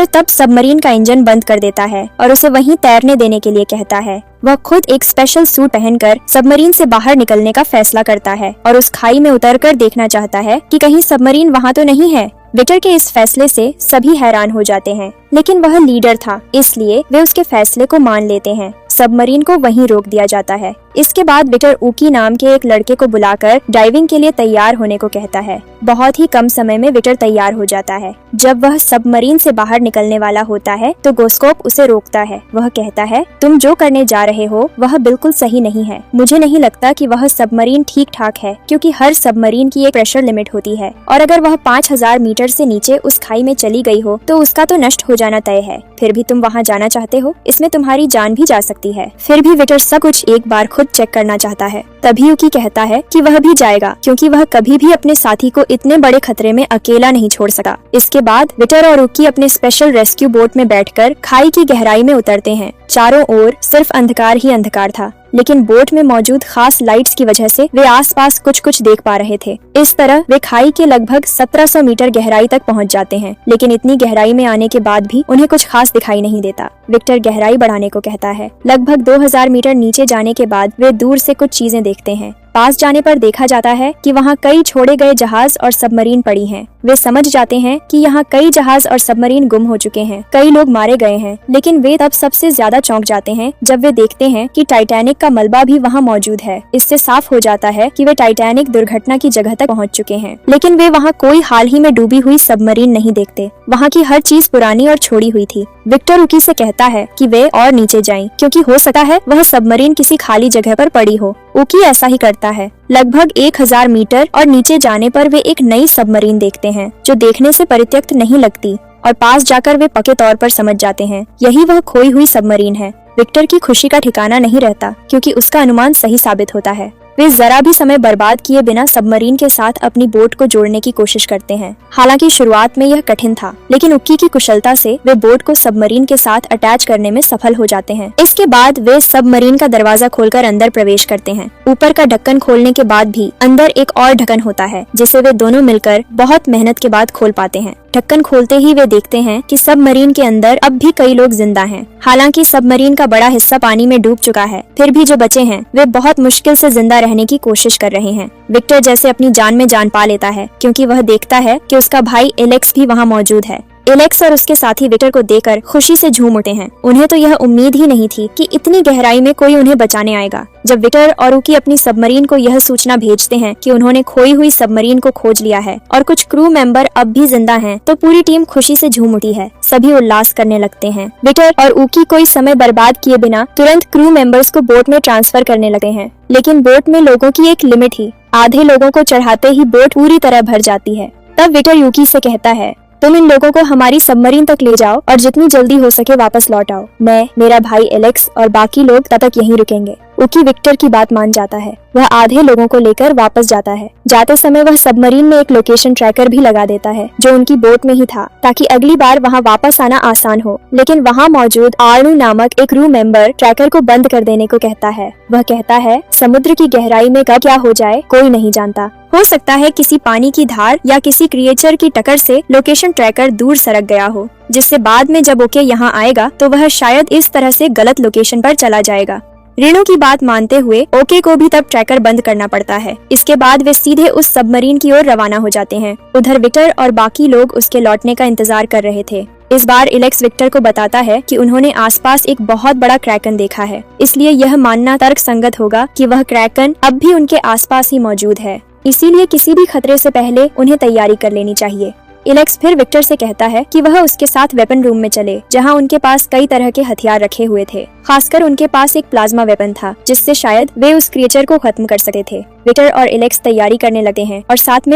Victor तब submarine का engine बंद कर देता है और उसे वहीं तैरने देने के लिए कहता है। वह खुद एक स्पेशल सूट पहनकर सबमरीन से बाहर निकलने का फैसला करता है और उस खाई में उतरकर देखना चाहता है कि कहीं सबमरीन वहाँ तो नहीं है। विक्टर के इस फैसले से सभी हैरान हो जाते हैं, लेकिन वह लीडर था इसलिए वे उसके फैसले को मान लेते हैं। सबमरीन को वहीं रोक दिया जाता है। इसके बाद विक्टर ऊकी नाम के एक लड़के को बुलाकर डाइविंग के लिए तैयार होने को कहता है। बहुत ही कम समय में विक्टर तैयार हो जाता है। जब वह सबमरीन से बाहर निकलने वाला होता है तो गोस्कोप उसे रोकता है। वह कहता है, तुम जो करने जा रहे हो वह बिल्कुल सही नहीं है। मुझे नहीं लगता कि वह सबमरीन ठीक ठाक है, क्योंकि हर सबमरीन की एक प्रेशर लिमिट होती है और अगर वह 5000 मीटर से नीचे उस खाई में चली गई हो तो उसका तो नष्ट हो जाना तय है। फिर भी तुम वहाँ जाना चाहते हो, इसमें तुम्हारी जान भी जा सकती है। फिर भी विक्टर सब कुछ एक बार खुद चेक करना चाहता है। तभी यूकी कहता है कि वह भी जाएगा, क्योंकि वह कभी भी अपने साथी को इतने बड़े खतरे में अकेला नहीं छोड़ सका। इसके बाद विक्टर और यूकी अपने स्पेशल रेस्क्यू बोट में बैठकर खाई की गहराई में उतरते हैं। चारों ओर सिर्फ अंधकार ही अंधकार था, लेकिन बोट में मौजूद खास लाइट्स की वजह से वे आसपास कुछ देख पा रहे थे। इस तरह वे खाई के लगभग 1700 मीटर गहराई तक पहुंच जाते हैं, लेकिन इतनी गहराई में आने के बाद भी उन्हें कुछ खास दिखाई नहीं देता। विक्टर गहराई बढ़ाने को कहता है। लगभग 2000 मीटर नीचे जाने के बाद वे दूर से कुछ चीजें देखते हैं। पास जाने पर देखा जाता है कि वहाँ कई छोड़े गए जहाज और सबमरीन पड़ी हैं। वे समझ जाते हैं कि यहाँ कई जहाज और सबमरीन गुम हो चुके हैं, कई लोग मारे गए हैं। लेकिन वे तब सबसे ज्यादा चौंक जाते हैं जब वे देखते हैं कि टाइटैनिक का मलबा भी वहाँ मौजूद है। इससे साफ हो जाता है कि वे टाइटैनिक दुर्घटना की जगह तक पहुँच चुके हैं, लेकिन वे वहाँ कोई हाल ही में डूबी हुई सबमरीन नहीं देखते। वहाँ की हर चीज पुरानी और छोड़ी हुई थी। विक्टर यूकी से कहता है कि वे और नीचे जाएं, क्योंकि हो सकता है वह सबमरीन किसी खाली जगह पर पड़ी हो। यूकी ऐसा ही करता है। लगभग 1000 मीटर और नीचे जाने पर वे एक नई सबमरीन देखते हैं, जो देखने से परित्यक्त नहीं लगती, और पास जाकर वे पक्के तौर पर समझ जाते हैं यही वह खोई हुई सबमरीन है। विक्टर की खुशी का ठिकाना नहीं रहता, क्योंकि उसका अनुमान सही साबित होता है। वे जरा भी समय बर्बाद किए बिना सबमरीन के साथ अपनी बोट को जोड़ने की कोशिश करते हैं। हालांकि शुरुआत में यह कठिन था, लेकिन यूकी की कुशलता से वे बोट को सबमरीन के साथ अटैच करने में सफल हो जाते हैं। इसके बाद वे सबमरीन का दरवाजा खोलकर अंदर प्रवेश करते हैं। ऊपर का ढक्कन खोलने के बाद भी अंदर एक और ढक्कन होता है, जिसे वे दोनों मिलकर बहुत मेहनत के बाद खोल पाते हैं। ढक्कन खोलते ही वे देखते हैं कि सबमरीन के अंदर अब भी कई लोग जिंदा हैं। हालांकि सबमरीन का बड़ा हिस्सा पानी में डूब चुका है, फिर भी जो बचे हैं वे बहुत मुश्किल से जिंदा रहने की कोशिश कर रहे हैं। विक्टर जैसे अपनी जान में जान पा लेता है, क्योंकि वह देखता है कि उसका भाई एलेक्स भी वहाँ मौजूद है। एलेक्स और उसके साथी विक्टर को देखकर खुशी से झूम उठते हैं। उन्हें तो यह उम्मीद ही नहीं थी कि इतनी गहराई में कोई उन्हें बचाने आएगा। जब विक्टर और यूकी अपनी सबमरीन को यह सूचना भेजते हैं कि उन्होंने खोई हुई सबमरीन को खोज लिया है और कुछ क्रू मेंबर अब भी जिंदा हैं, तो पूरी टीम खुशी से झूम उठी है। सभी उल्लास करने लगते हैं। विक्टर और यूकी कोई समय बर्बाद किए बिना तुरंत क्रू मेंबर्स को बोट में ट्रांसफर करने लगे हैं, लेकिन बोट में लोगों की एक लिमिट थी। आधे लोगों को चढ़ाते ही बोट पूरी तरह भर जाती है। तब विक्टर यूकी से कहता है, तुम इन लोगों को हमारी सबमरीन तक ले जाओ और जितनी जल्दी हो सके वापस लौट आओ। मैं, मेरा भाई एलेक्स और बाकी लोग तब तक यहीं रुकेंगे। यूकी विक्टर की बात मान जाता है। वह आधे लोगों को लेकर वापस जाता है। जाते समय वह सबमरीन में एक लोकेशन ट्रैकर भी लगा देता है, जो उनकी बोट में ही था, ताकि अगली बार वहां वापस आना आसान हो। लेकिन वहां मौजूद आर्नू नामक एक क्रू मेंबर ट्रैकर को बंद कर देने को कहता है। वह कहता है, समुद्र की गहराई में कब क्या हो जाए कोई नहीं जानता। हो सकता है किसी पानी की धार या किसी क्रिएचर की टक्कर से लोकेशन ट्रैकर दूर सरक गया हो, जिससे बाद में जब ओके यहाँ आएगा तो वह शायद इस तरह से गलत लोकेशन पर चला जाएगा। रेणु की बात मानते हुए ओके को भी तब ट्रैकर बंद करना पड़ता है। इसके बाद वे सीधे उस सबमरीन की ओर रवाना हो जाते हैं। उधर विक्टर और बाकी लोग उसके लौटने का इंतजार कर रहे थे। इस बार एलेक्स विक्टर को बताता है कि उन्होंने आसपास एक बहुत बड़ा क्रैकन देखा है, इसलिए यह मानना तर्क संगत होगा कि वह क्रैकन अब भी उनके आसपास ही मौजूद है। इसीलिए किसी भी खतरे से पहले उन्हें तैयारी कर लेनी चाहिए। एलेक्स फिर विक्टर से कहता है कि वह उसके साथ वेपन रूम में चले, जहां उनके पास कई तरह के हथियार रखे हुए थे। खासकर उनके पास एक प्लाज्मा वेपन था, जिससे शायद वे उस क्रिएचर को खत्म कर सकते थे। विक्टर और एलेक्स तैयारी करने लगे हैं और साथ में